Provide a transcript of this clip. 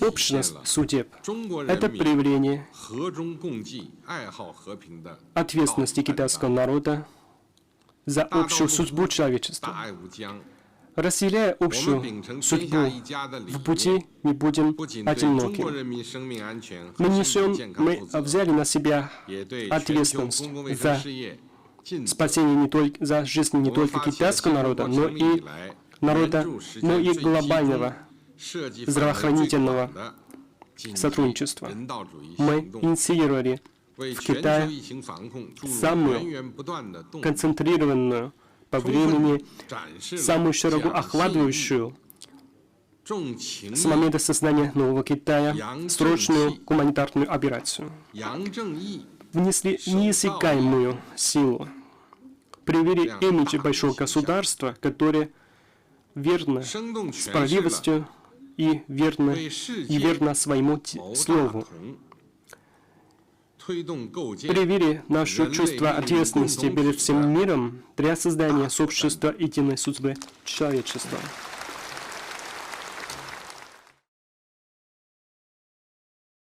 Общность судеб – это проявление ответственности китайского народа за общую судьбу человечества. Разделяя общую судьбу в пути, не будем одиноки. Мы взяли на себя ответственность за спасение не только, за жизнь не только китайского народа, но и глобального здравоохранительного сотрудничества. Мы инициировали в Китае самую концентрированную по времени, самую широко охватывающую с момента создания нового Китая срочную гуманитарную операцию. Внесли неиссякаемую силу, привели имидж большого государства, которое верно справедливостью и верно своему слову. Привели наше чувство ответственности перед всем миром для создания общества единой судьбы человечества.